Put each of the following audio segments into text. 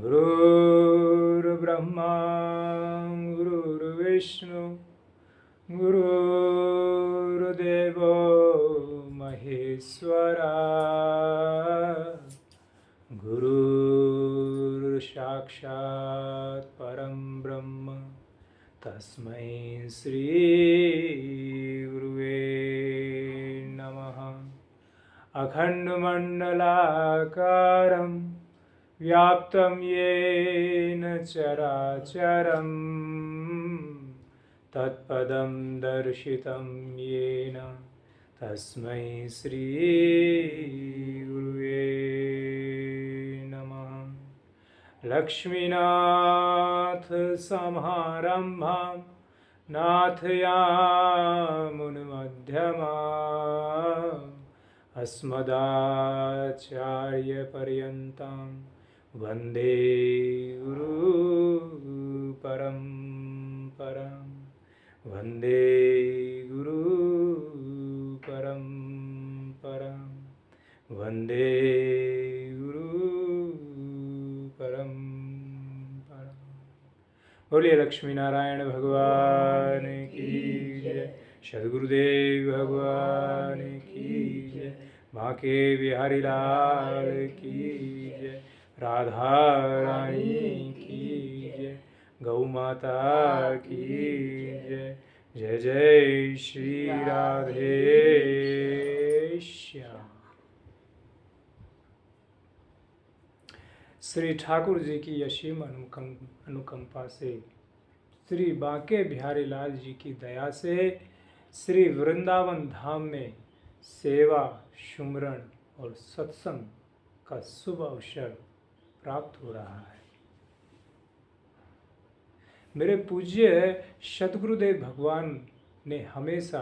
गुरुर्ब्रह्मा गुरुर्विष्णु गुरुर्देवो महेश्वरा गुरुर्साक्षात् परं ब्रह्म तस्मै श्री गुरुवे नमः। अखण्डमण्डलाकारं व्याप्तं येन चराचरं तत्पदं दर्शितं येन तस्मै श्री गुरुवे नमः। लक्ष्मीनाथ समारम्भां नाथयामुनमध्यमाम् अस्मदाचार्यपर्यन्तां वन्दे गुरुपरम्परां वन्दे गुरुपरम्परां वन्दे गुरुपरम्परां। बोलिए लक्ष्मी नारायण भगवान की जय, सद्गुरुदेव भगवान की जय, बांके बिहारी लाल की जय, राधा रानी की जय, गौ माता की जय। जय जय श्री राधे श्याम। श्री ठाकुर जी की असीम अनुकंपा से, श्री बांके बिहारी लाल जी की दया से श्री वृंदावन धाम में सेवा, सुमरन और सत्संग का शुभ अवसर प्राप्त हो रहा है। मेरे पूज्य सद्गुरुदेव भगवान ने हमेशा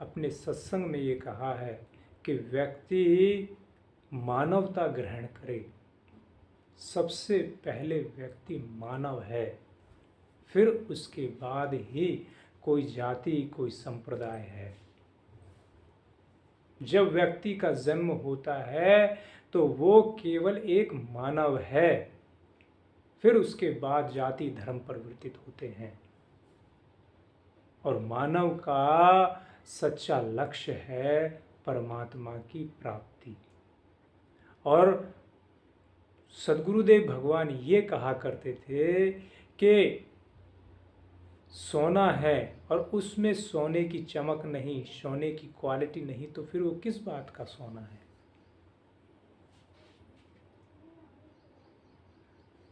अपने सत्संग में ये कहा है कि व्यक्ति मानवता ग्रहण करे। सबसे पहले व्यक्ति मानव है, फिर उसके बाद ही कोई जाति, कोई संप्रदाय है। जब व्यक्ति का जन्म होता है तो वो केवल एक मानव है, फिर उसके बाद जाति धर्म परिवर्तित होते हैं। और मानव का सच्चा लक्ष्य है परमात्मा की प्राप्ति। और सद्गुरुदेव भगवान ये कहा करते थे कि सोना है और उसमें सोने की चमक नहीं, सोने की क्वालिटी नहीं, तो फिर वो किस बात का सोना है।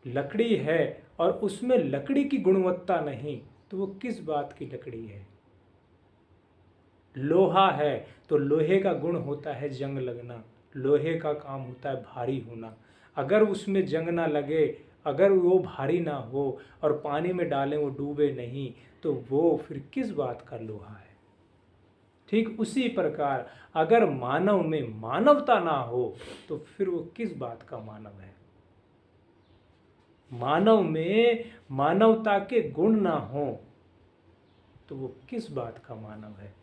लकड़ी है और उसमें लकड़ी की गुणवत्ता नहीं, तो वो किस बात की लकड़ी है। लोहा है तो लोहे का गुण होता है जंग लगना, लोहे का काम होता है भारी होना। अगर उसमें जंग ना लगे, अगर वो भारी ना हो और पानी में डालें वो डूबे नहीं, तो वो फिर किस बात का लोहा है। ठीक उसी प्रकार अगर मानव में मानवता ना हो तो फिर वो किस बात का मानव है। मानव में मानवता के गुण ना हो तो वो किस बात का मानव है।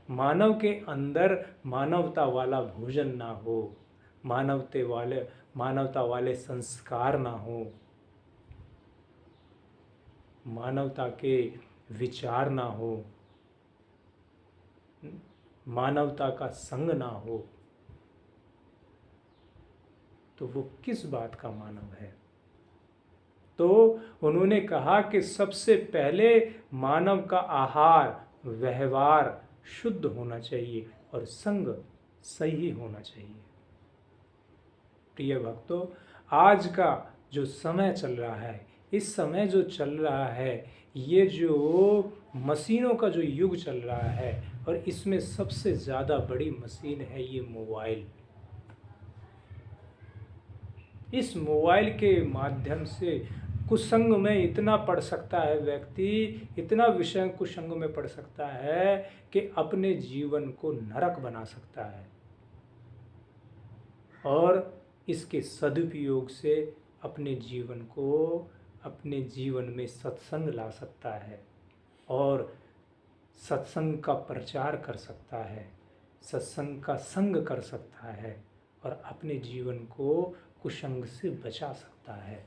मानव के अंदर मानवता वाला भोजन ना हो, मानवता वाले संस्कार ना हो, मानवता के विचार ना हो, मानवता का संग ना हो, तो वो किस बात का मानव है। तो उन्होंने कहा कि सबसे पहले मानव का आहार व्यवहार शुद्ध होना चाहिए और संग सही होना चाहिए। प्रिय भक्तों, आज का जो समय चल रहा है, इस समय जो चल रहा है, ये जो मशीनों का जो युग चल रहा है, और इसमें सबसे ज़्यादा बड़ी मशीन है ये मोबाइल। इस मोबाइल के माध्यम से कुसंग में इतना पढ़ सकता है व्यक्ति, इतना विषय कुसंग में पढ़ सकता है कि अपने जीवन को नरक बना सकता है। और इसके सदुपयोग से अपने जीवन में सत्संग ला सकता है और सत्संग का प्रचार कर सकता है, सत्संग का संग कर सकता है और अपने जीवन को कुसंग से बचा सकता है।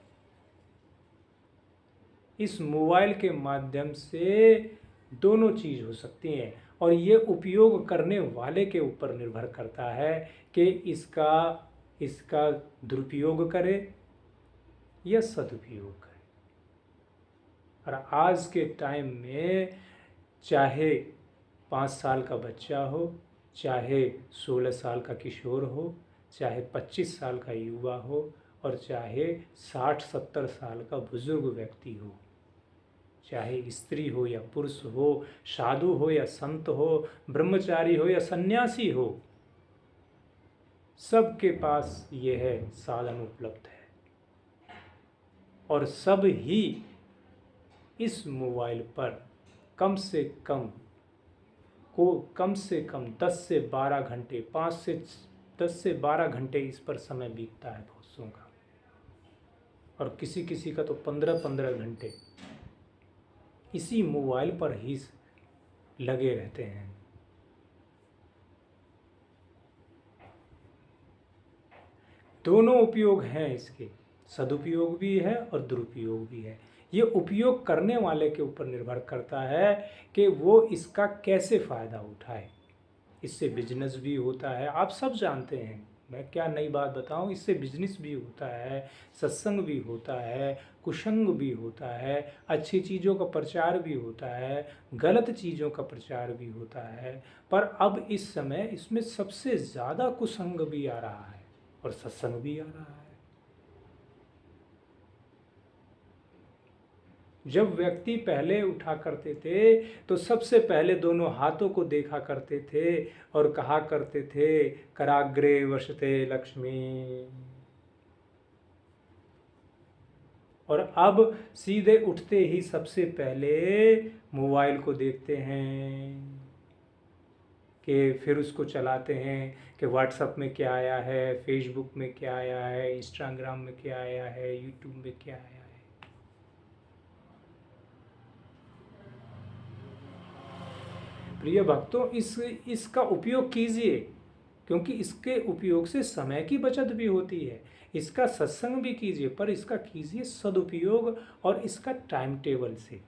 इस मोबाइल के माध्यम से दोनों चीज़ हो सकती हैं और ये उपयोग करने वाले के ऊपर निर्भर करता है कि इसका इसका दुरुपयोग करे या सदुपयोग करे। और आज के टाइम में चाहे 5 साल का बच्चा हो, चाहे 16 साल का किशोर हो, चाहे 25 साल का युवा हो और चाहे 60-70 साल का बुजुर्ग व्यक्ति हो, चाहे स्त्री हो या पुरुष हो, साधु हो या संत हो, ब्रह्मचारी हो या सन्यासी हो, सबके पास यह साधन उपलब्ध है और सब ही इस मोबाइल पर कम से कम 10 से 12 घंटे 10 से 12 घंटे इस पर समय बीतता है बहुतों का, और किसी किसी का तो 15-15 घंटे इसी मोबाइल पर ही लगे रहते हैं। दोनों उपयोग हैं इसके, सदुपयोग भी है और दुरुपयोग भी है। ये उपयोग करने वाले के ऊपर निर्भर करता है कि वो इसका कैसे फ़ायदा उठाए। इससे बिजनेस भी होता है, आप सब जानते हैं, मैं क्या नई बात बताऊं। इससे बिजनेस भी होता है, सत्संग भी होता है, कुसंग भी होता है, अच्छी चीज़ों का प्रचार भी होता है, गलत चीज़ों का प्रचार भी होता है। पर अब इस समय इसमें सबसे ज़्यादा कुसंग भी आ रहा है और सत्संग भी आ रहा है। जब व्यक्ति पहले उठा करते थे तो सबसे पहले दोनों हाथों को देखा करते थे और कहा करते थे कराग्रे वसते लक्ष्मी, और अब सीधे उठते ही सबसे पहले मोबाइल को देखते हैं कि फिर उसको चलाते हैं कि व्हाट्सएप में क्या आया है, फेसबुक में क्या आया है, इंस्टाग्राम में क्या आया है, यूट्यूब में क्या आया है। प्रिय भक्तों, इसका उपयोग कीजिए, क्योंकि इसके उपयोग से समय की बचत भी होती है। इसका सत्संग भी कीजिए, पर इसका कीजिए सदुपयोग और इसका टाइम टेबल से।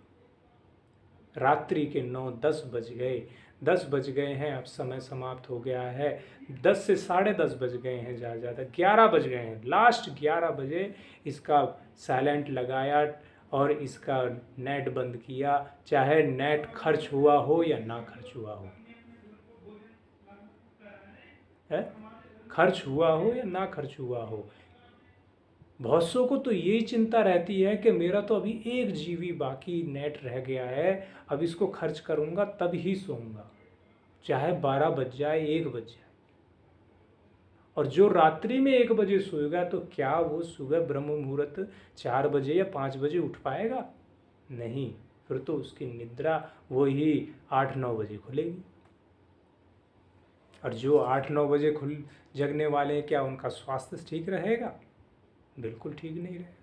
रात्रि के 9-10 बज गए, 10 बज गए हैं, अब समय समाप्त हो गया है, 10 से 10:30 बज गए हैं, ज़्यादा 11 बज गए हैं, लास्ट 11 बजे इसका साइलेंट लगाया और इसका नेट बंद किया, चाहे नेट खर्च हुआ हो या ना खर्च हुआ हो, है खर्च हुआ हो या ना खर्च हुआ हो। बहुत सौ को तो यही चिंता रहती है कि मेरा तो अभी 1 GB बाकी नेट रह गया है, अब इसको खर्च करूँगा तब ही सोऊंगा, चाहे 12 बज जाए, 1 बज जाए। और जो रात्रि में 1 बजे सोएगा तो क्या वो सुबह ब्रह्म मुहूर्त 4 बजे या 5 बजे उठ पाएगा? नहीं, फिर तो उसकी निद्रा वही 8-9 बजे खुलेगी। और जो 8-9 बजे जगने वाले हैं, क्या उनका स्वास्थ्य ठीक रहेगा? बिल्कुल ठीक नहीं रहेगा।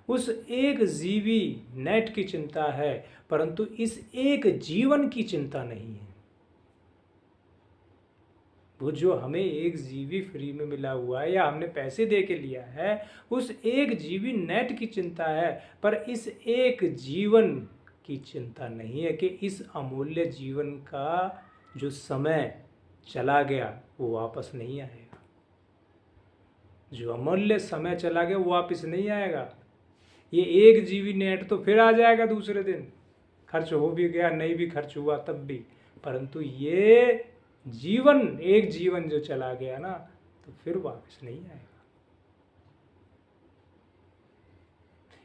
उस 1 GB नेट की चिंता है, परंतु इस एक जीवन की चिंता नहीं है। वो जो हमें 1 GB फ्री में मिला हुआ है या हमने पैसे दे के लिया है, उस 1 GB नेट की चिंता है, पर इस एक जीवन की चिंता नहीं है कि इस अमूल्य जीवन का जो समय चला गया वो वापस नहीं आएगा। जो अमूल्य समय चला गया वो वापस नहीं आएगा। ये 1 GB नेट तो फिर आ जाएगा दूसरे दिन, खर्च हो भी गया, नहीं भी खर्च हुआ तब भी, परंतु ये जीवन, एक जीवन जो चला गया ना, तो फिर वापस नहीं आएगा।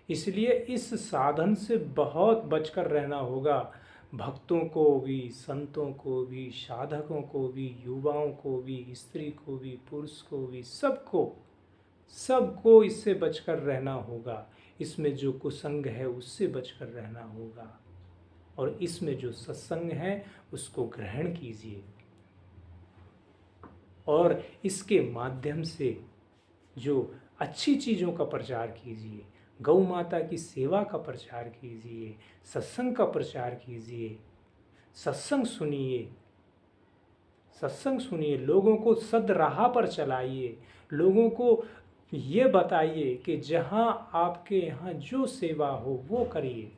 इसलिए इस साधन से बहुत बचकर रहना होगा। भक्तों को भी, संतों को भी, साधकों को भी, युवाओं को भी, स्त्री को भी, पुरुष को भी, सबको इससे बचकर रहना होगा। इसमें जो कुसंग है उससे बचकर रहना होगा और इसमें जो सत्संग है उसको ग्रहण कीजिए और इसके माध्यम से जो अच्छी चीज़ों का प्रचार कीजिए, गौ माता की सेवा का प्रचार कीजिए, सत्संग का प्रचार कीजिए, सत्संग सुनिए, सत्संग सुनिए, लोगों को सद राह पर चलाइए, लोगों को ये बताइए कि जहाँ आपके यहाँ जो सेवा हो वो करिए,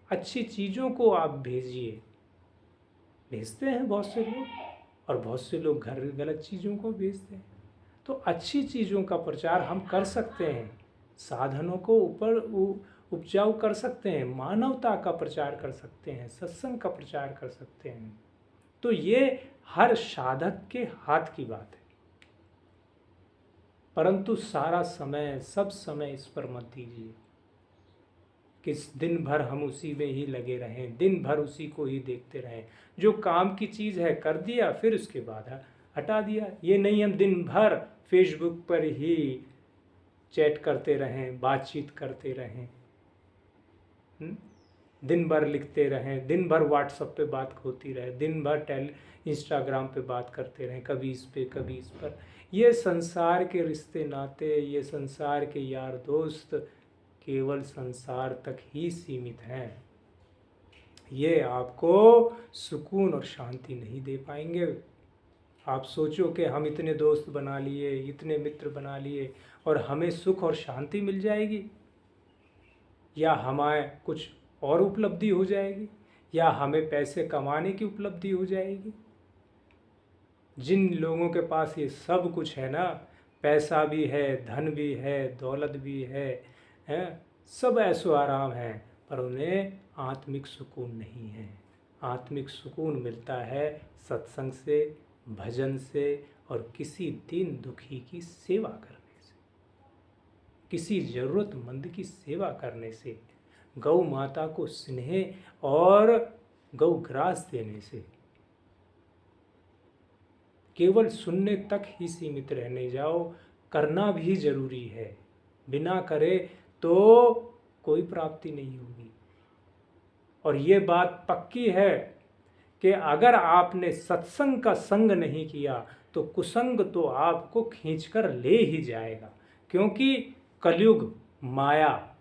अच्छी चीज़ों को आप भेजिए। भेजते हैं बहुत से लोग, और बहुत से लोग घर गलत चीज़ों को भेजते हैं। तो अच्छी चीज़ों का प्रचार हम कर सकते हैं, साधनों को ऊपर उपजाऊ कर सकते हैं, मानवता का प्रचार कर सकते हैं, सत्संग का प्रचार कर सकते हैं। तो ये हर साधक के हाथ की बात है। परंतु सारा समय, सब समय इस पर मत दीजिए कि दिन भर हम उसी में ही लगे रहें, दिन भर उसी को ही देखते रहें। जो काम की चीज़ है कर दिया, फिर उसके बाद हटा दिया। ये नहीं हम दिन भर फेसबुक पर ही चैट करते रहें, बातचीत करते रहें, दिन भर लिखते रहें, दिन भर व्हाट्सएप पे बात होती रहे, दिन भर इंस्टाग्राम पे बात करते रहें, कभी इस पे कभी इस पर। ये संसार के रिश्ते नाते, ये संसार के यार दोस्त केवल संसार तक ही सीमित हैं। ये आपको सुकून और शांति नहीं दे पाएंगे। आप सोचो कि हम इतने दोस्त बना लिए, इतने मित्र बना लिए, और हमें सुख और शांति मिल जाएगी, या हमारे कुछ और उपलब्धि हो जाएगी, या हमें पैसे कमाने की उपलब्धि हो जाएगी। जिन लोगों के पास ये सब कुछ है ना, पैसा भी है, धन भी है, दौलत भी है, सब ऐशो आराम है, पर उन्हें आत्मिक सुकून नहीं है। आत्मिक सुकून मिलता है सत्संग से, भजन से, और किसी दीन दुखी की सेवा करने से, किसी ज़रूरतमंद की सेवा करने से, गौ माता को स्नेह और गौ ग्रास देने से। केवल सुनने तक ही सीमित रहने जाओ, करना भी जरूरी है। बिना करे तो कोई प्राप्ति नहीं होगी। और ये बात पक्की है कि अगर आपने सत्संग का संग नहीं किया तो कुसंग तो आपको खींचकर ले ही जाएगा। क्योंकि कलयुग, माया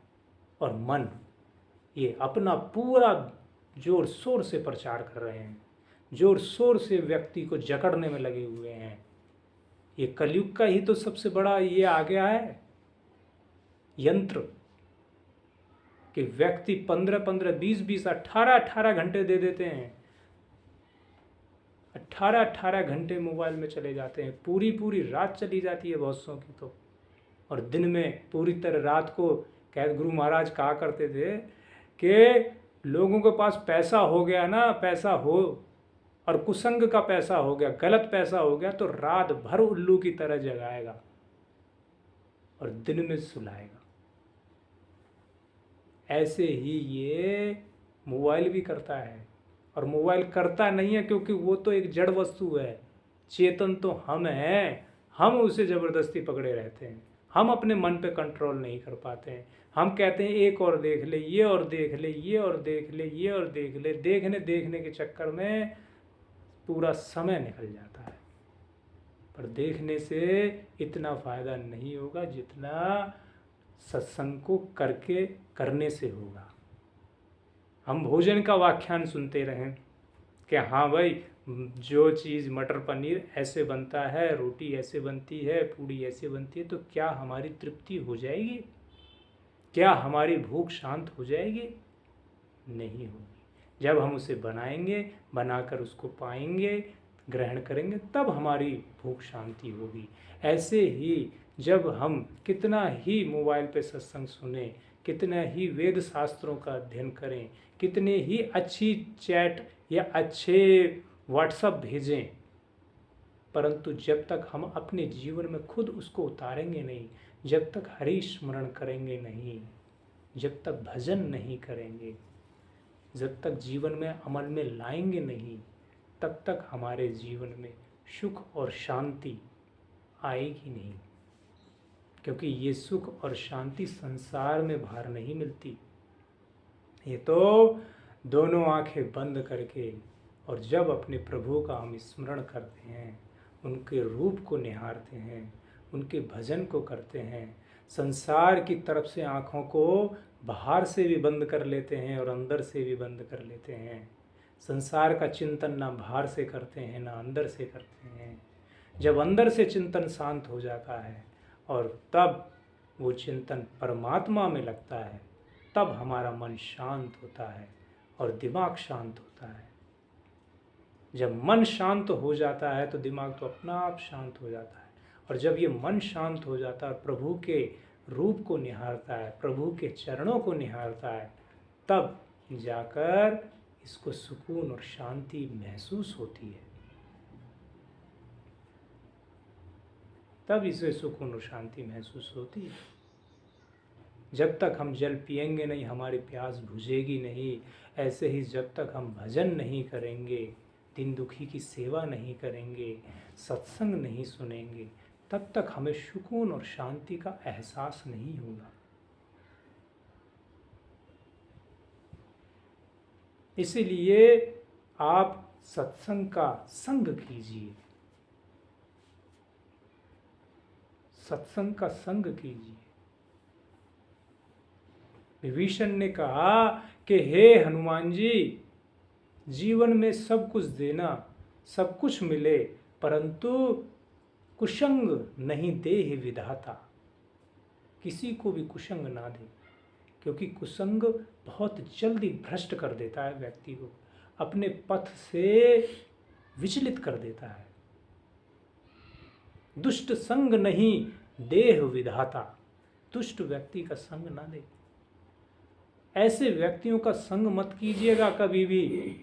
और मन ये अपना पूरा जोर शोर से प्रचार कर रहे हैं, जोर शोर से व्यक्ति को जकड़ने में लगे हुए हैं। ये कलयुग का ही तो सबसे बड़ा ये आ गया है यंत्र, कि व्यक्ति 15-15, 20-20, 18-18 घंटे दे देते हैं। 18-18 घंटे मोबाइल में चले जाते हैं, पूरी पूरी रात चली जाती है बहुत सौ की तो। और दिन में पूरी तरह रात को, कैद गुरु महाराज कहा करते थे कि लोगों के पास पैसा हो गया ना, पैसा हो और कुसंग का पैसा हो गया, गलत पैसा हो गया, तो रात भर उल्लू की तरह जगाएगा और दिन में सुलाएगा। ऐसे ही ये मोबाइल भी करता है। और मोबाइल करता नहीं है क्योंकि वो तो एक जड़ वस्तु है, चेतन तो हम हैं। हम उसे ज़बरदस्ती पकड़े रहते हैं, हम अपने मन पे कंट्रोल नहीं कर पाते हैं। हम कहते हैं एक और देख ले, ये और देख ले, ये और देख ले, ये और देख ले। देखने के चक्कर में पूरा समय निकल जाता है। पर देखने से इतना फ़ायदा नहीं होगा जितना सत्संग को करने से होगा। हम भोजन का व्याख्यान सुनते रहें कि हाँ भाई, जो चीज़ मटर पनीर ऐसे बनता है, रोटी ऐसे बनती है, पूड़ी ऐसे बनती है, तो क्या हमारी तृप्ति हो जाएगी? क्या हमारी भूख शांत हो जाएगी? नहीं होगी। जब हम उसे बनाएंगे, बनाकर उसको पाएंगे, ग्रहण करेंगे, तब हमारी भूख शांति होगी। ऐसे ही जब हम कितना ही मोबाइल पे सत्संग सुने, कितना ही वेद शास्त्रों का अध्ययन करें, कितने ही अच्छी चैट या अच्छे व्हाट्सएप भेजें, परंतु जब तक हम अपने जीवन में खुद उसको उतारेंगे नहीं, जब तक हरि स्मरण करेंगे नहीं, जब तक भजन नहीं करेंगे, जब तक जीवन में अमल में लाएंगे नहीं, तब तक हमारे जीवन में सुख और शांति आएगी नहीं। क्योंकि ये सुख और शांति संसार में बाहर नहीं मिलती। ये तो दोनों आंखें बंद करके और जब अपने प्रभु का हम स्मरण करते हैं, उनके रूप को निहारते हैं, उनके भजन को करते हैं, संसार की तरफ से आँखों को बाहर से भी बंद कर लेते हैं और अंदर से भी बंद कर लेते हैं, संसार का चिंतन ना बाहर से करते हैं ना अंदर से करते हैं। जब अंदर से चिंतन शांत हो जाता है और तब वो चिंतन परमात्मा में लगता है, तब हमारा मन शांत होता है और दिमाग शांत होता है। जब मन शांत हो जाता है तो दिमाग तो अपना आप शांत हो जाता है, और जब ये मन शांत हो जाता है, प्रभु के रूप को निहारता है, प्रभु के चरणों को निहारता है, तब जाकर इसको सुकून और शांति महसूस होती है। तब इसे सुकून और शांति महसूस होती है। जब तक हम जल पिएंगे नहीं हमारी प्यास बुझेगी नहीं। ऐसे ही जब तक हम भजन नहीं करेंगे, दिन दुखी की सेवा नहीं करेंगे, सत्संग नहीं सुनेंगे, तब तक हमें सुकून और शांति का एहसास नहीं होगा। इसीलिए आप सत्संग का संग कीजिए, सत्संग का संग कीजिए। विभीषण ने कहा कि हे हनुमान जी, जीवन में सब कुछ देना, सब कुछ मिले, परंतु कुसंग नहीं दे ही विधाता। किसी को भी कुसंग ना दे, क्योंकि कुसंग बहुत जल्दी भ्रष्ट कर देता है, व्यक्ति को अपने पथ से विचलित कर देता है। दुष्ट संग नहीं देह विधाता, दुष्ट व्यक्ति का संग ना दे। ऐसे व्यक्तियों का संग मत कीजिएगा कभी भी,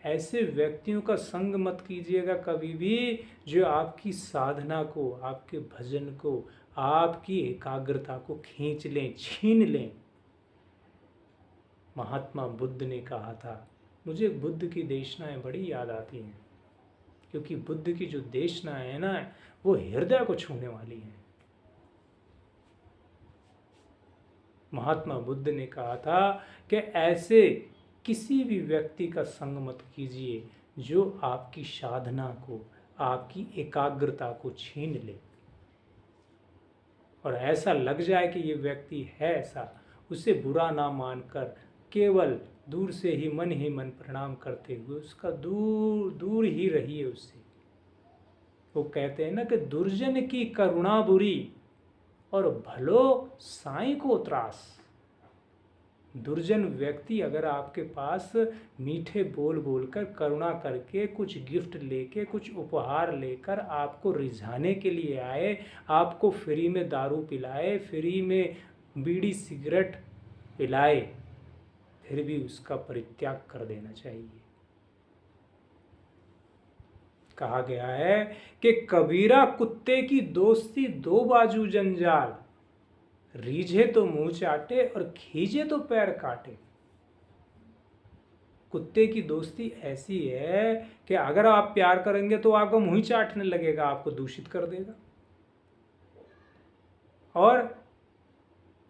ऐसे व्यक्तियों का संग मत कीजिएगा कभी भी जो आपकी साधना को, आपके भजन को, आपकी एकाग्रता को खींच लें, छीन लें। महात्मा बुद्ध ने कहा था, मुझे बुद्ध की देशनाएं बड़ी याद आती हैं, क्योंकि बुद्ध की जो देशनाएं हैं ना, वो हृदय को छूने वाली हैं। महात्मा बुद्ध ने कहा था कि ऐसे किसी भी व्यक्ति का संग मत कीजिए जो आपकी साधना को, आपकी एकाग्रता को छीन ले, और ऐसा लग जाए कि ये व्यक्ति है ऐसा, उसे बुरा ना मानकर केवल दूर से ही मन प्रणाम करते हुए उसका दूर दूर ही रहिए उससे। वो कहते हैं ना कि दुर्जन की करुणा बुरी और भलो साईं को त्रास। दुर्जन व्यक्ति अगर आपके पास मीठे बोल बोलकर, करुणा करके, कुछ गिफ्ट लेके, कुछ उपहार लेकर आपको रिझाने के लिए आए, आपको फ्री में दारू पिलाए, फ्री में बीड़ी सिगरेट पिलाए, फिर भी उसका परित्याग कर देना चाहिए। कहा गया है कि कबीरा कुत्ते की दोस्ती दो बाजू जंजाल, रीझे तो मुंह चाटे और खींचे तो पैर काटे। कुत्ते की दोस्ती ऐसी है कि अगर आप प्यार करेंगे तो आपका मुंह ही चाटने लगेगा, आपको दूषित कर देगा, और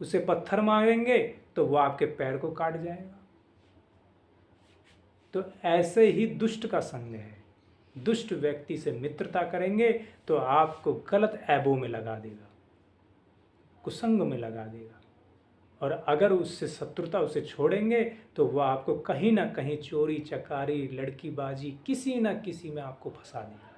उसे पत्थर मारेंगे तो वो आपके पैर को काट जाएगा। तो ऐसे ही दुष्ट का संग है। दुष्ट व्यक्ति से मित्रता करेंगे तो आपको गलत ऐबों में लगा देगा, कुसंग में लगा देगा, और अगर उससे शत्रुता, उसे छोड़ेंगे तो वह आपको कहीं ना कहीं चोरी चकारी, लड़कीबाजी, किसी ना किसी में आपको फंसा देगा।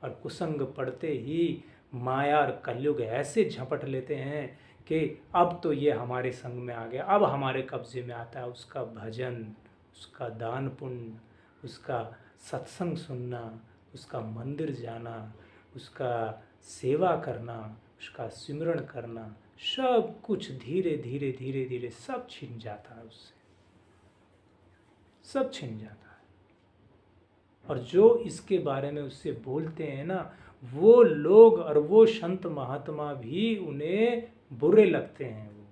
और कुसंग पड़ते ही माया और कलयुग ऐसे झपट लेते हैं कि अब तो ये हमारे संग में आ गया, अब हमारे कब्जे में आता है। उसका भजन, उसका दान पुण्य, उसका सत्संग सुनना, उसका मंदिर जाना, उसका सेवा करना, उसका सिमरण करना, सब कुछ धीरे धीरे धीरे धीरे सब छिन जाता है उससे, सब छिन जाता है। और जो इसके बारे में उससे बोलते हैं ना, वो लोग और वो संत महात्मा भी उन्हें बुरे लगते हैं, वो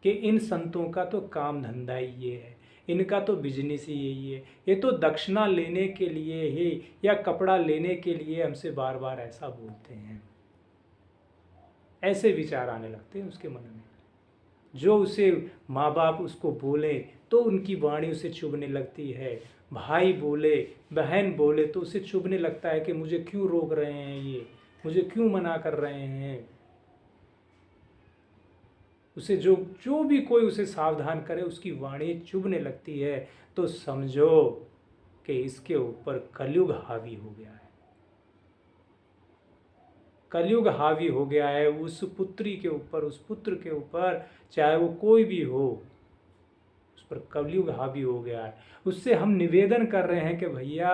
कि इन संतों का तो काम धंधा ही ये है, इनका तो बिजनेस ही यही है, ये तो दक्षिणा लेने के लिए ही या कपड़ा लेने के लिए हमसे बार बार ऐसा बोलते हैं। ऐसे विचार आने लगते हैं उसके मन में। जो उसे माँ बाप उसको बोले तो उनकी वाणी उसे चुभने लगती है, भाई बोले, बहन बोले तो उसे चुभने लगता है कि मुझे क्यों रोक रहे हैं, ये मुझे क्यों मना कर रहे हैं। उसे जो जो भी कोई उसे सावधान करे उसकी वाणी चुभने लगती है, तो समझो कि इसके ऊपर कलयुग हावी हो गया है। कलयुग हावी हो गया है उस पुत्री के ऊपर, उस पुत्र के ऊपर, चाहे वो कोई भी हो, उस पर कलयुग हावी हो गया है। उससे हम निवेदन कर रहे हैं कि भैया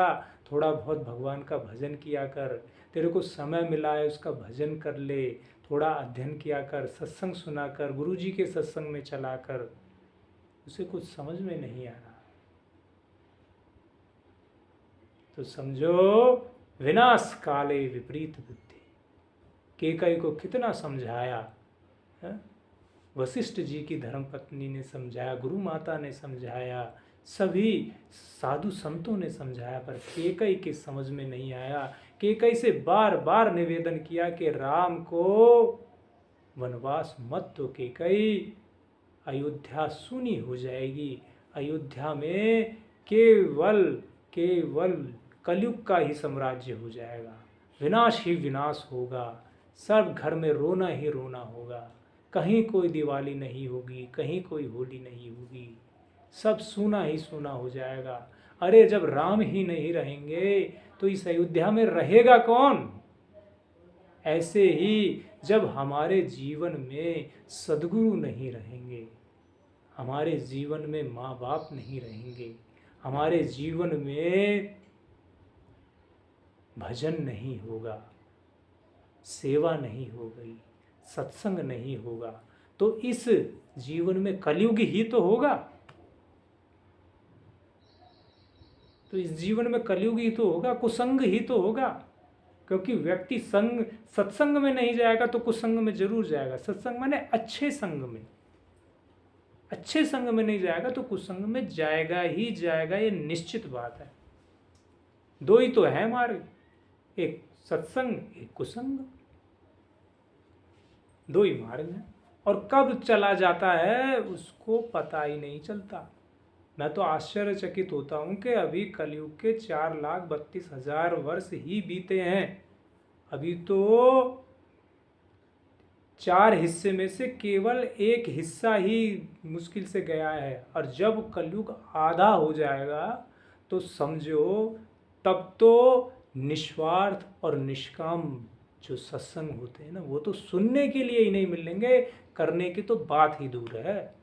थोड़ा बहुत भगवान का भजन किया कर, तेरे को समय मिला है उसका भजन कर ले, थोड़ा अध्ययन किया कर, सत्संग सुना कर, गुरु जी के सत्संग में चला कर। उसे कुछ समझ में नहीं आ रहा, तो समझो विनाश काले विपरीत बुद्धि। केकई को कितना समझाया है? वशिष्ठ जी की धर्मपत्नी ने समझाया, गुरु माता ने समझाया, सभी साधु संतों ने समझाया, पर केकई के समझ में नहीं आया। केकई से बार बार निवेदन किया कि राम को वनवास मत दो केकई, अयोध्या सुनी हो जाएगी, अयोध्या में केवल केवल कलयुग का ही साम्राज्य हो जाएगा, विनाश ही विनाश होगा, सब घर में रोना ही रोना होगा, कहीं कोई दिवाली नहीं होगी, कहीं कोई होली नहीं होगी, सब सूना ही सूना हो जाएगा। अरे जब राम ही नहीं रहेंगे तो इस अयोध्या में रहेगा कौन? ऐसे ही जब हमारे जीवन में सद्गुरु नहीं रहेंगे, हमारे जीवन में माँ बाप नहीं रहेंगे, हमारे जीवन में भजन नहीं होगा, सेवा नहीं होगी, सत्संग नहीं होगा, तो इस जीवन में कलयुग ही तो होगा। तो इस जीवन में कलयुग ही तो होगा, कुसंग ही तो होगा। क्योंकि व्यक्ति संग सत्संग में नहीं जाएगा तो कुसंग में जरूर जाएगा। सत्संग माने अच्छे संग में, अच्छे संग में नहीं जाएगा तो कुसंग में जाएगा ही जाएगा, ये निश्चित बात है। दो ही तो है मार्ग, एक सत्संग एक कुसंग, दो ही मार्ग हैं। और कब चला जाता है उसको पता ही नहीं चलता। मैं तो आश्चर्यचकित होता हूँ कि अभी कलयुग के 4,32,000 वर्ष ही बीते हैं। अभी तो 4 हिस्से में से केवल एक हिस्सा ही मुश्किल से गया है, और जब कलयुग आधा हो जाएगा तो समझो तब तो निस्वार्थ और निष्काम जो सत्संग होते हैं ना, वो तो सुनने के लिए ही नहीं मिलेंगे, करने की तो बात ही दूर है।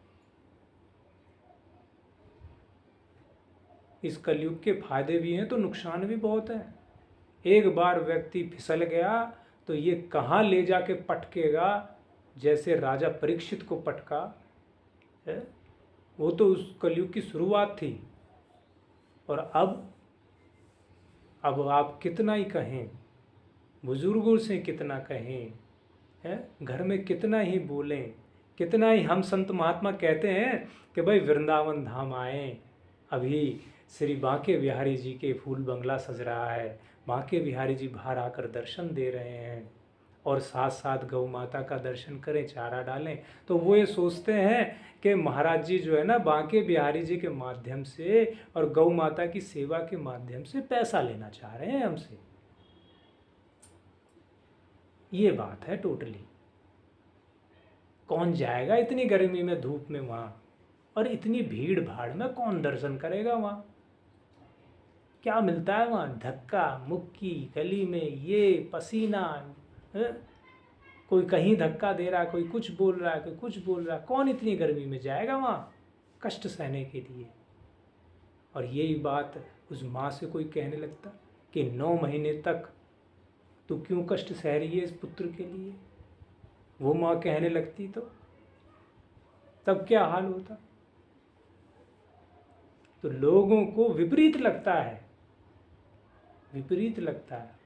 इस कलयुग के फायदे भी हैं तो नुकसान भी बहुत है। एक बार व्यक्ति फिसल गया तो ये कहाँ ले जाके पटकेगा, जैसे राजा परीक्षित को पटका है, वो तो उस कलयुग की शुरुआत थी। और अब आप कितना ही कहें, बुजुर्गों से कितना कहें है, घर में कितना ही बोलें, कितना ही हम संत महात्मा कहते हैं कि भाई वृंदावन धाम आए, अभी श्री बांके बिहारी जी के फूल बंगला सज रहा है, बांके बिहारी जी बाहर आकर दर्शन दे रहे हैं, और साथ साथ गौ माता का दर्शन करें, चारा डालें, तो वो ये सोचते हैं कि महाराज जी जो है ना बांके बिहारी जी के माध्यम से और गौ माता की सेवा के माध्यम से पैसा लेना चाह रहे हैं हमसे। ये बात है टोटली। कौन जाएगा इतनी गर्मी में धूप में वहाँ, और इतनी भीड़ भाड़ में कौन दर्शन करेगा वहाँ? क्या मिलता है वहाँ? धक्का मुक्की, गली में ये पसीना है? कोई कहीं धक्का दे रहा है, कोई कुछ बोल रहा है, कोई कुछ बोल रहा है, कौन इतनी गर्मी में जाएगा वहाँ कष्ट सहने के लिए? और यही बात उस माँ से कोई कहने लगता कि 9 महीने तक तू क्यों कष्ट सह रही है इस पुत्र के लिए, वो माँ कहने लगती तो तब क्या हाल होता? तो लोगों को विपरीत लगता है, विपरीत लगता है।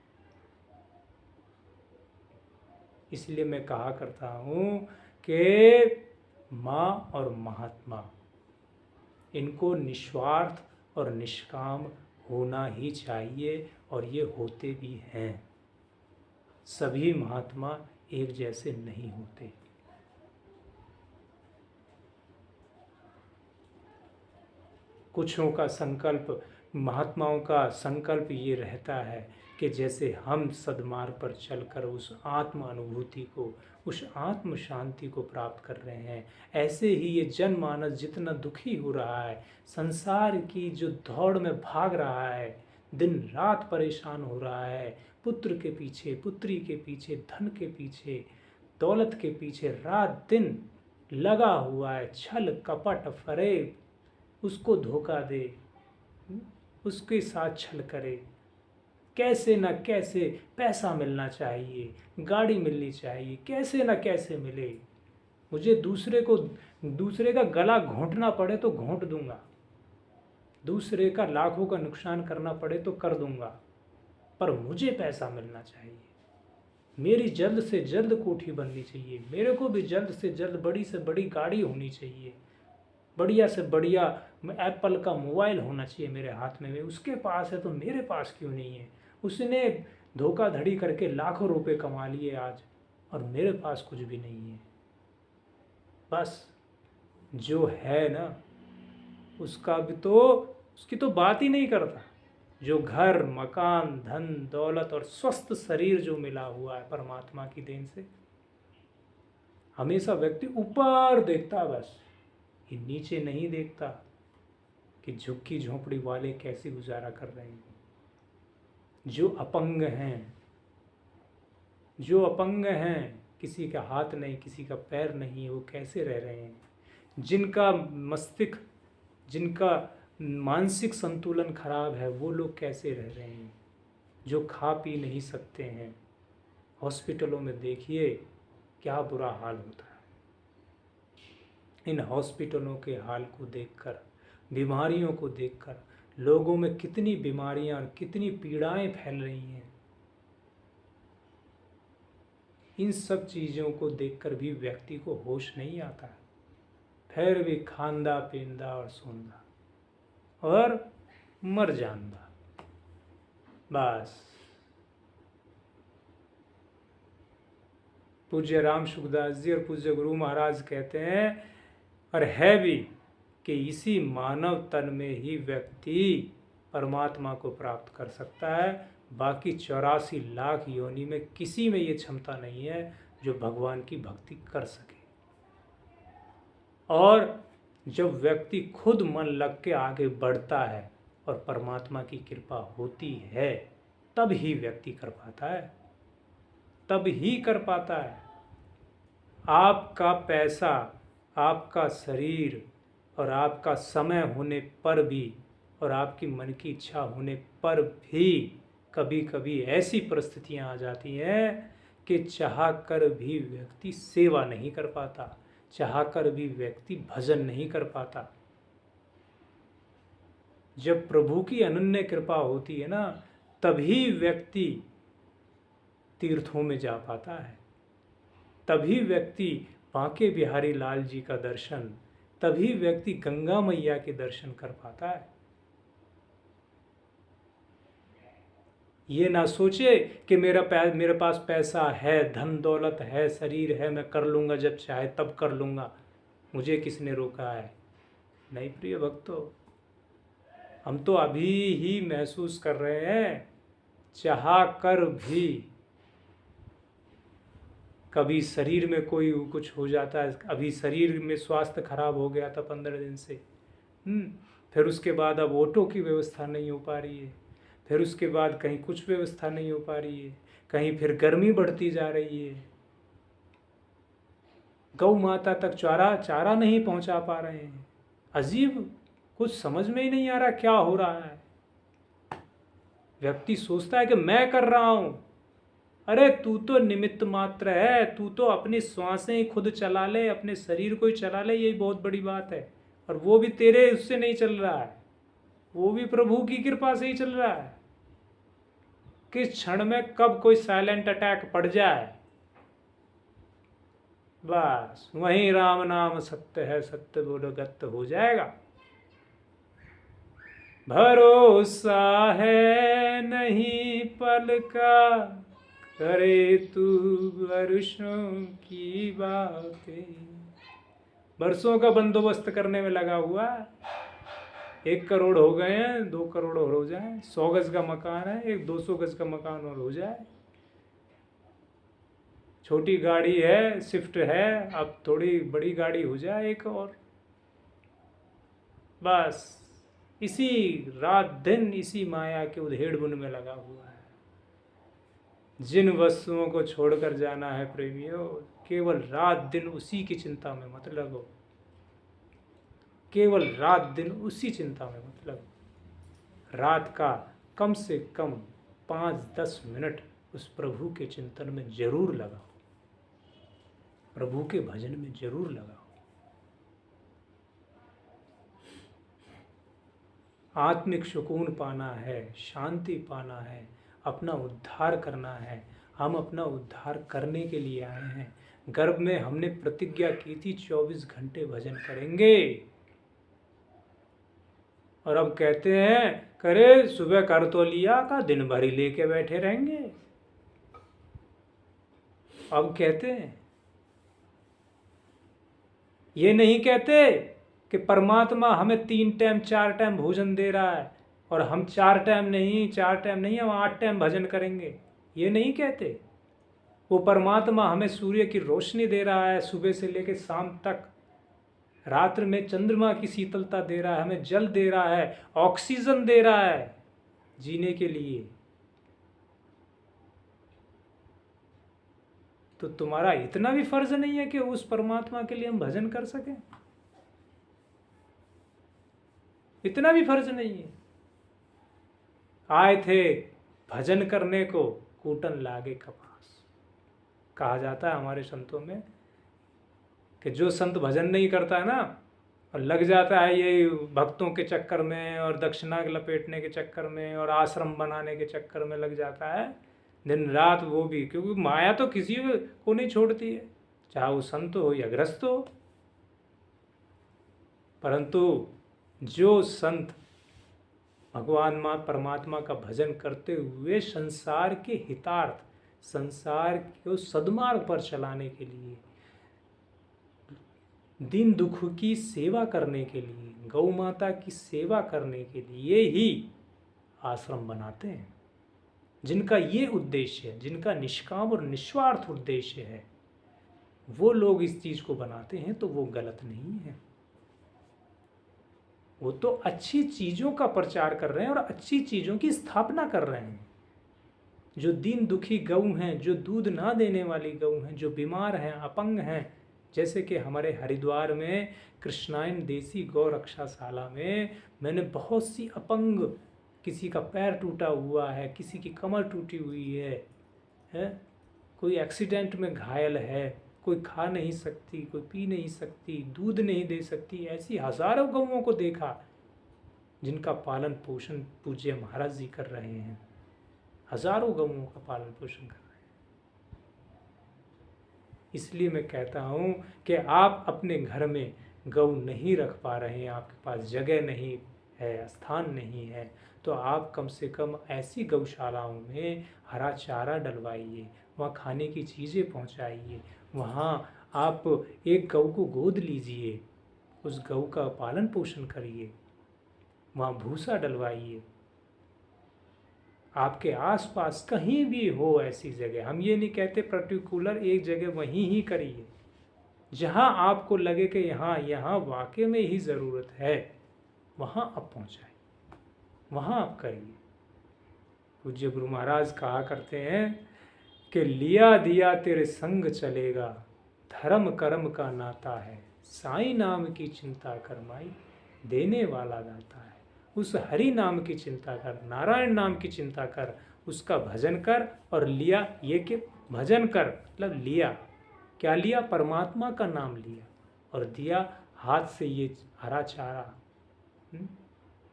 इसलिए मैं कहा करता हूँ कि माँ और महात्मा, इनको निस्वार्थ और निष्काम होना ही चाहिए, और ये होते भी हैं। सभी महात्मा एक जैसे नहीं होते। कुछों का संकल्प, महात्माओं का संकल्प ये रहता है कि जैसे हम सद्मार्ग पर चलकर उस आत्म अनुभूति को, उस आत्म शांति को प्राप्त कर रहे हैं, ऐसे ही ये जनमानस जितना दुखी हो रहा है, संसार की जो दौड़ में भाग रहा है, दिन रात परेशान हो रहा है, पुत्र के पीछे, पुत्री के पीछे, धन के पीछे, दौलत के पीछे रात दिन लगा हुआ है, छल कपट फरेब, उसको धोखा दे, उसके साथ छल करे, कैसे न कैसे पैसा मिलना चाहिए, गाड़ी मिलनी चाहिए, कैसे न कैसे मिले, मुझे दूसरे का गला घोंटना पड़े तो घोंट दूंगा, दूसरे का लाखों का नुकसान करना पड़े तो कर दूंगा, पर मुझे पैसा मिलना चाहिए, मेरी जल्द से जल्द कोठी बननी चाहिए, मेरे को भी जल्द से जल्द बड़ी से बड़ी गाड़ी होनी चाहिए, बढ़िया से बढ़िया एप्पल का मोबाइल होना चाहिए मेरे हाथ में, उसके पास है तो मेरे पास क्यों नहीं है, उसने धोखाधड़ी करके लाखों रुपए कमा लिए आज और मेरे पास कुछ भी नहीं है। बस जो है ना उसकी तो बात ही नहीं करता। जो घर मकान धन दौलत और स्वस्थ शरीर जो मिला हुआ है परमात्मा की देन से, हमेशा व्यक्ति ऊपर देखता, बस ये नीचे नहीं देखता कि झुग्गी झोंपड़ी वाले कैसे गुजारा कर रहे हैं, जो अपंग हैं, किसी का हाथ नहीं किसी का पैर नहीं, वो कैसे रह रहे हैं, जिनका मस्तिष्क, जिनका मानसिक संतुलन खराब है, वो लोग कैसे रह रहे हैं, जो खा पी नहीं सकते हैं, हॉस्पिटलों में देखिए क्या बुरा हाल होता है। इन हॉस्पिटलों के हाल को देखकर, बीमारियों को देखकर लोगों में कितनी बीमारियां और कितनी पीड़ाएं फैल रही हैं, इन सब चीज़ों को देखकर भी व्यक्ति को होश नहीं आता, फिर भी खांदा पींदा और सोंदा और मर जानदा। बस पूज्य राम सुखदास जी और पूज्य गुरु महाराज कहते हैं, और है भी कि इसी मानव तन में ही व्यक्ति परमात्मा को प्राप्त कर सकता है, बाकी 84 लाख योनि में किसी में ये क्षमता नहीं है जो भगवान की भक्ति कर सके। और जब व्यक्ति खुद मन लग के आगे बढ़ता है और परमात्मा की कृपा होती है, तब ही व्यक्ति कर पाता है, तब ही कर पाता है। आपका पैसा, आपका शरीर और आपका समय होने पर भी और आपकी मन की इच्छा होने पर भी कभी कभी ऐसी परिस्थितियां आ जाती हैं कि चाह कर भी व्यक्ति सेवा नहीं कर पाता, चाह कर भी व्यक्ति भजन नहीं कर पाता। जब प्रभु की अनन्य कृपा होती है ना, तभी व्यक्ति तीर्थों में जा पाता है, तभी व्यक्ति बांके बिहारी लाल जी का दर्शन, तभी व्यक्ति गंगा मैया के दर्शन कर पाता है। ये ना सोचे कि मेरे पास पैसा है, धन दौलत है, शरीर है, मैं कर लूँगा, जब चाहे तब कर लूँगा, मुझे किसने रोका है। नहीं प्रिय भक्तों, हम तो अभी ही महसूस कर रहे हैं, चाह कर भी कभी शरीर में कोई कुछ हो जाता है, अभी शरीर में स्वास्थ्य खराब हो गया था 15 दिन से, फिर उसके बाद अब ऑटो की व्यवस्था नहीं हो पा रही है, फिर उसके बाद कहीं कुछ व्यवस्था नहीं हो पा रही है, कहीं फिर गर्मी बढ़ती जा रही है, गौ माता तक चारा नहीं पहुंचा पा रहे हैं। अजीब, कुछ समझ में ही नहीं आ रहा क्या हो रहा है। व्यक्ति सोचता है कि मैं कर रहा हूं, अरे तू तो निमित्त मात्र है, तू तो अपनी श्वासें ही खुद चला ले, अपने शरीर को ही चला ले, यही बहुत बड़ी बात है। और वो भी तेरे उससे नहीं चल रहा है, वो भी प्रभु की कृपा से ही चल रहा है। किस क्षण में कब कोई साइलेंट अटैक पड़ जाए, बस वहीं राम नाम सत्य है, सत्य बोलो गत्त हो जाएगा। भरोसा है नहीं पल का, करे तू वर्षों की बातें। बरसों का बंदोबस्त करने में लगा हुआ, 1 करोड़ हो गए हैं, 2 करोड़ और हो जाए, 100 गज का मकान है, एक 200 गज का मकान और हो जाए, छोटी गाड़ी है, स्विफ्ट है, अब थोड़ी बड़ी गाड़ी हो जाए एक और, बस इसी रात दिन इसी माया के उधेड़-बुन में लगा हुआ है। जिन वस्तुओं को छोड़कर जाना है प्रेमियों, केवल रात दिन उसी की चिंता में मत लगो, केवल रात दिन उसी चिंता में मत लगो। रात का कम से कम 5-10 मिनट उस प्रभु के चिंतन में जरूर लगाओ, प्रभु के भजन में जरूर लगाओ। आत्मिक सुकून पाना है, शांति पाना है, अपना उद्धार करना है। हम अपना उद्धार करने के लिए आए हैं। गर्भ में हमने प्रतिज्ञा की थी 24 घंटे भजन करेंगे, और अब कहते हैं करे सुबह कर तो लिया का दिन भर ही लेके बैठे रहेंगे। अब कहते हैं, ये नहीं कहते कि परमात्मा हमें 3 टाइम 4 टाइम भोजन दे रहा है और हम 4 टाइम नहीं हम 8 टाइम भजन करेंगे, ये नहीं कहते। वो परमात्मा हमें सूर्य की रोशनी दे रहा है सुबह से लेकर शाम तक, रात्र में चंद्रमा की शीतलता दे रहा है, हमें जल दे रहा है, ऑक्सीजन दे रहा है जीने के लिए। तो तुम्हारा इतना भी फर्ज नहीं है कि उस परमात्मा के लिए हम भजन कर सकें? इतना भी फर्ज नहीं है। आए थे भजन करने को कूटन लागे कपास। कहा जाता है हमारे संतों में कि जो संत भजन नहीं करता है ना, और लग जाता है ये भक्तों के चक्कर में और दक्षिणा लपेटने के चक्कर में और आश्रम बनाने के चक्कर में लग जाता है दिन रात, वो भी क्योंकि माया तो किसी को नहीं छोड़ती है, चाहे वो संत हो या गृहस्थ हो। परंतु जो संत भगवान परमात्मा का भजन करते हुए संसार के हितार्थ, संसार को सद्मार्ग पर चलाने के लिए, दीन दुख की सेवा करने के लिए, गौ माता की सेवा करने के लिए ही आश्रम बनाते हैं, जिनका ये उद्देश्य है, जिनका निष्काम और निस्वार्थ उद्देश्य है, वो लोग इस चीज़ को बनाते हैं तो वो गलत नहीं है। वो तो अच्छी चीज़ों का प्रचार कर रहे हैं और अच्छी चीज़ों की स्थापना कर रहे हैं। जो दीन दुखी गौ हैं, जो दूध ना देने वाली गौ हैं, जो बीमार हैं, अपंग हैं, जैसे कि हमारे हरिद्वार में कृष्णायन देसी गौ रक्षाशाला में मैंने बहुत सी अपंग, किसी का पैर टूटा हुआ है, किसी की कमर टूटी हुई है, कोई एक्सीडेंट में घायल है, कोई खा नहीं सकती, कोई पी नहीं सकती, दूध नहीं दे सकती, ऐसी हजारों गौओं को देखा जिनका पालन पोषण पूज्य महाराज जी कर रहे हैं। हजारों गौओं का पालन पोषण कर रहे हैं। इसलिए मैं कहता हूँ कि आप अपने घर में गौ नहीं रख पा रहे हैं, आपके पास जगह नहीं है, स्थान नहीं है, तो आप कम से कम ऐसी गौशालाओं में हरा चारा डलवाइए, वहाँ खाने की चीज़ें पहुँचाइए, वहाँ आप एक गौ को गोद लीजिए, उस गौ का पालन पोषण करिए, वहाँ भूसा डलवाइए। आपके आसपास कहीं भी हो ऐसी जगह, हम ये नहीं कहते पर्टिकुलर एक जगह वहीं ही करिए, जहाँ आपको लगे कि यहाँ वाकई में ही ज़रूरत है, वहाँ आप पहुँचाए, वहाँ आप करिए। पूज्य गुरु महाराज कहा करते हैं कि लिया दिया तेरे संग चलेगा, धर्म कर्म का नाता है, साईं नाम की चिंता कर माई, देने वाला दाता है। उस हरि नाम की चिंता कर, नारायण नाम की चिंता कर, उसका भजन कर, और लिया ये कि भजन कर मतलब लिया क्या, लिया परमात्मा का नाम लिया और दिया हाथ से ये हरा चारा,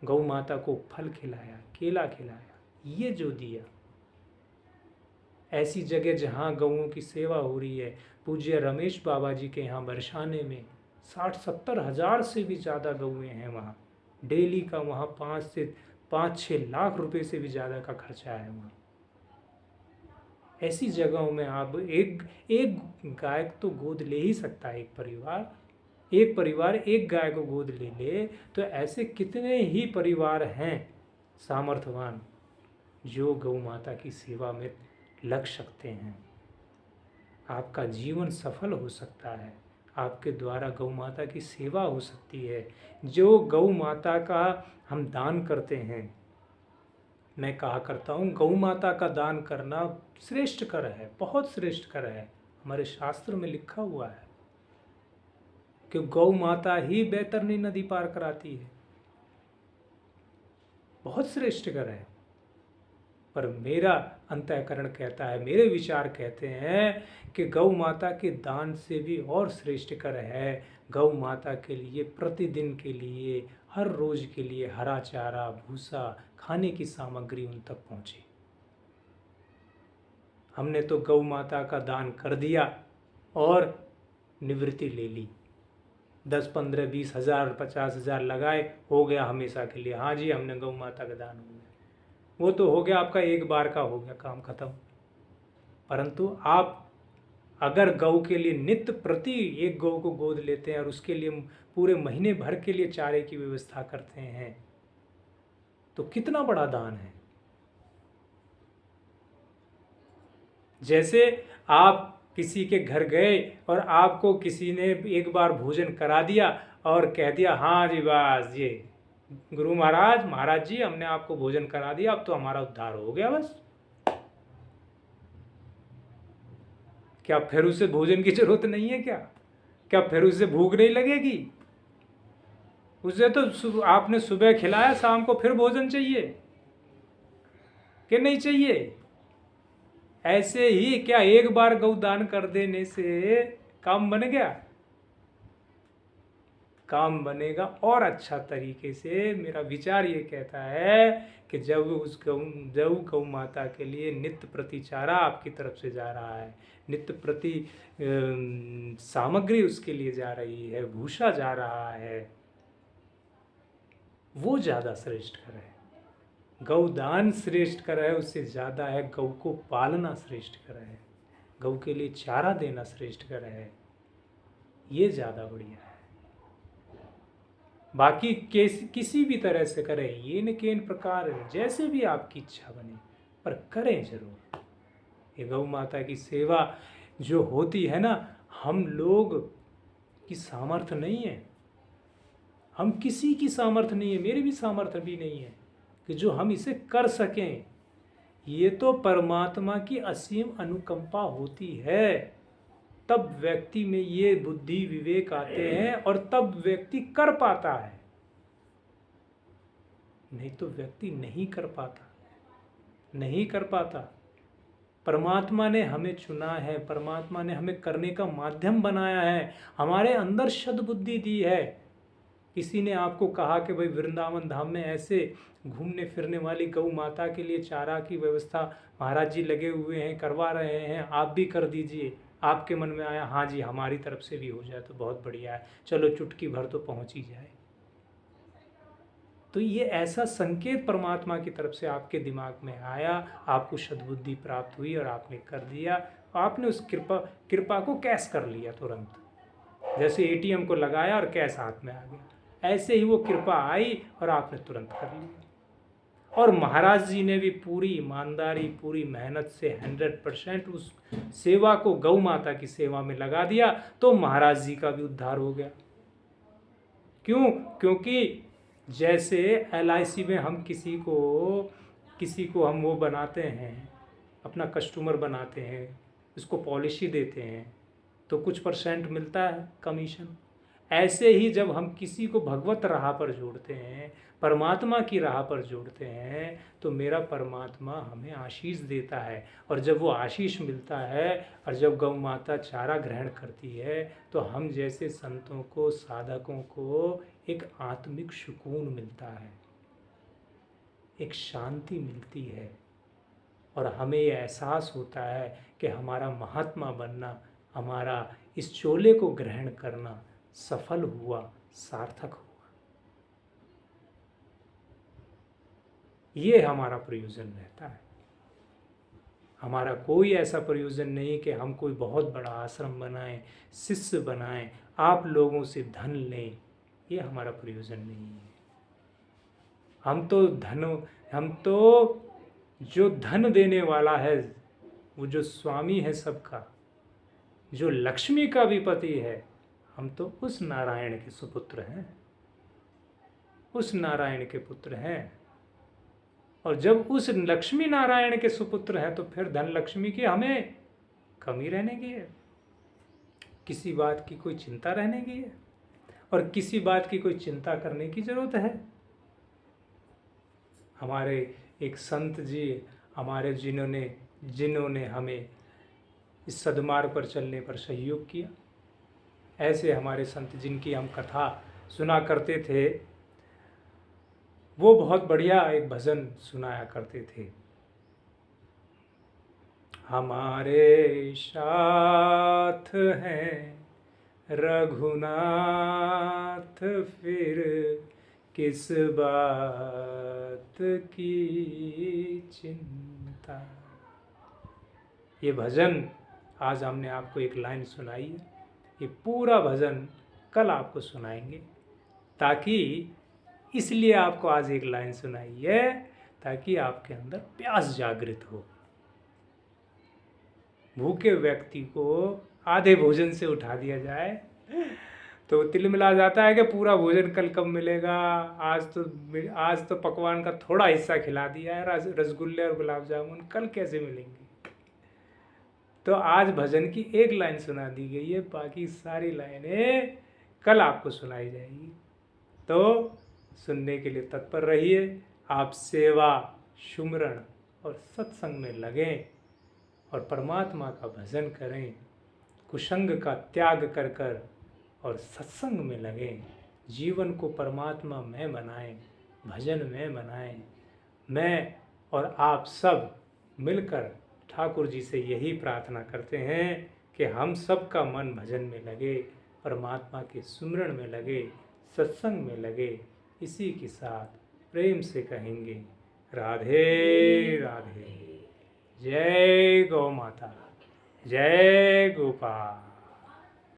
गौ माता को फल खिलाया, केला खिलाया, ये जो दिया। ऐसी जगह जहाँ गौओं की सेवा हो रही है, पूज्य रमेश बाबा जी के यहाँ बरसाने में 60-70 हज़ार से भी ज़्यादा गौएँ हैं वहाँ, डेली का वहाँ 5-6 लाख रुपए से भी ज़्यादा का खर्चा है वहाँ। ऐसी जगहों में आप एक गाय तो गोद ले ही सकता है एक परिवार, एक परिवार एक गाय को गोद ले ले तो ऐसे कितने ही परिवार हैं सामर्थ्यवान जो गौ माता की सेवा में लग सकते हैं। आपका जीवन सफल हो सकता है, आपके द्वारा गौ माता की सेवा हो सकती है। जो गौ माता का हम दान करते हैं, मैं कहा करता हूँ गौ माता का दान करना श्रेष्ठ कर है, बहुत श्रेष्ठ कर है। हमारे शास्त्र में लिखा हुआ है कि गौ माता ही बैतरनी नदी पार कराती है, बहुत श्रेष्ठ कर है। पर मेरा अंतःकरण कहता है, मेरे विचार कहते हैं कि गौ माता के दान से भी और श्रेष्ठ कर है गौ माता के लिए प्रतिदिन के लिए, हर रोज के लिए हरा चारा, भूसा, खाने की सामग्री उन तक पहुंचे। हमने तो गौ माता का दान कर दिया और निवृत्ति ले ली, 10, 15, 20 हजार, 50 हजार लगाए, हो गया हमेशा के लिए, हाँ जी हमने गौ माता का दान हो गया। वो तो हो गया, आपका एक बार का हो गया, काम खत्म। परंतु आप अगर गौ के लिए नित्य प्रति एक गौ को गोद लेते हैं और उसके लिए पूरे महीने भर के लिए चारे की व्यवस्था करते हैं तो कितना बड़ा दान है। जैसे आप किसी के घर गए और आपको किसी ने एक बार भोजन करा दिया और कह दिया हाँ जी बस ये गुरु महाराज, महाराज जी हमने आपको भोजन करा दिया, अब तो हमारा उद्धार हो गया बस। क्या फिर उसे भोजन की जरूरत नहीं है क्या फिर उसे भूख नहीं लगेगी? उसे तो आपने सुबह खिलाया, शाम को फिर भोजन चाहिए कि नहीं चाहिए? ऐसे ही क्या एक बार गौदान कर देने से काम बन गया? काम बनेगा और अच्छा तरीके से। मेरा विचार ये कहता है कि जब गौ माता के लिए नित्य प्रति चारा आपकी तरफ से जा रहा है, नित्य प्रति सामग्री उसके लिए जा रही है, भूसा जा रहा है, वो ज़्यादा श्रेष्ठ कर है। गौदान श्रेष्ठ कर है, उससे ज़्यादा है गौ को पालना श्रेष्ठ कर है, गौ के लिए चारा देना श्रेष्ठ कर है, ये ज़्यादा बढ़िया है। बाकी किसी भी तरह से करें, ये न के इन प्रकार जैसे भी आपकी इच्छा बने, पर करें जरूर। ये गौ माता की सेवा जो होती है ना, हम लोग की सामर्थ्य नहीं है, हम किसी की सामर्थ्य नहीं है, मेरी भी सामर्थ्य भी नहीं है कि जो हम इसे कर सकें। ये तो परमात्मा की असीम अनुकंपा होती है, तब व्यक्ति में ये बुद्धि विवेक आते हैं और तब व्यक्ति कर पाता है, नहीं तो व्यक्ति नहीं कर पाता, नहीं कर पाता। परमात्मा ने हमें चुना है, परमात्मा ने हमें करने का माध्यम बनाया है, हमारे अंदर सद्बुद्धि दी है। किसी ने आपको कहा कि भाई वृंदावन धाम में ऐसे घूमने फिरने वाली गौ माता के लिए चारा की व्यवस्था महाराज जी लगे हुए हैं, करवा रहे हैं, आप भी कर दीजिए। आपके मन में आया हाँ जी हमारी तरफ से भी हो जाए तो बहुत बढ़िया है, चलो चुटकी भर तो पहुंच ही जाए। तो ये ऐसा संकेत परमात्मा की तरफ से आपके दिमाग में आया, आपको सद्बुद्धि प्राप्त हुई और आपने कर दिया, आपने उस कृपा को कैश कर लिया तुरंत। जैसे एटीएम को लगाया और कैश हाथ में आ गया, ऐसे ही वो कृपा आई और आपने तुरंत कर लिया। और महाराज जी ने भी पूरी ईमानदारी, पूरी मेहनत से 100% उस सेवा को गौ माता की सेवा में लगा दिया, तो महाराज जी का भी उद्धार हो गया। क्यों? क्योंकि जैसे LIC में हम किसी को हम वो बनाते हैं, अपना कस्टमर बनाते हैं, उसको पॉलिसी देते हैं तो कुछ % मिलता है कमीशन। ऐसे ही जब हम किसी को भगवत राह पर जोड़ते हैं, परमात्मा की राह पर जोड़ते हैं, तो मेरा परमात्मा हमें आशीष देता है। और जब वो आशीष मिलता है और जब गौ माता चारा ग्रहण करती है तो हम जैसे संतों को, साधकों को एक आत्मिक सुकून मिलता है, एक शांति मिलती है और हमें ये एहसास होता है कि हमारा महात्मा बनना, हमारा इस चोले को ग्रहण करना सफल हुआ, सार्थक हुआ। ये हमारा प्रयोजन रहता है। हमारा कोई ऐसा प्रयोजन नहीं कि हम कोई बहुत बड़ा आश्रम बनाएं, शिष्य बनाएं, आप लोगों से धन लें, ये हमारा प्रयोजन नहीं है। हम तो जो धन देने वाला है, वो जो स्वामी है सबका, जो लक्ष्मी का भी पति है, हम तो उस नारायण के सुपुत्र हैं, उस नारायण के पुत्र हैं। और जब उस लक्ष्मी नारायण के सुपुत्र हैं तो फिर धन लक्ष्मी की हमें कमी रहने की है, किसी बात की कोई चिंता रहने की है, और किसी बात की कोई चिंता करने की जरूरत है। हमारे एक संत जी हमारे जिन्होंने हमें इस सद्मार्ग पर चलने पर सहयोग किया, ऐसे हमारे संत जिनकी हम कथा सुना करते थे, वो बहुत बढ़िया एक भजन सुनाया करते थे। हमारे साथ हैं रघुनाथ, फिर किस बात की चिंता। ये भजन आज हमने आपको एक लाइन सुनाई है, ये पूरा भजन कल आपको सुनाएंगे, ताकि इसलिए आपको आज एक लाइन सुनाई है ताकि आपके अंदर प्यास जागृत हो। भूखे व्यक्ति को आधे भोजन से उठा दिया जाए तो तिल मिला जाता है कि पूरा भोजन कल कब मिलेगा, आज तो पकवान का थोड़ा हिस्सा खिला दिया है, रसगुल्ले और गुलाब जामुन कल कैसे मिलेंगे। तो आज भजन की एक लाइन सुना दी गई है, बाकी सारी लाइनें कल आपको सुनाई जाएगी। तो सुनने के लिए तत्पर रहिए। आप सेवा, सुमरण और सत्संग में लगें और परमात्मा का भजन करें, कुसंग का त्याग कर कर और सत्संग में लगें। जीवन को परमात्मा में बनाएं, भजन में बनाएं। मैं और आप सब मिलकर ठाकुर जी से यही प्रार्थना करते हैं कि हम सब का मन भजन में लगे, परमात्मा के सुमरण में लगे, सत्संग में लगे। इसी के साथ प्रेम से कहेंगे राधे राधे। जय गौ माता, जय गोपाल।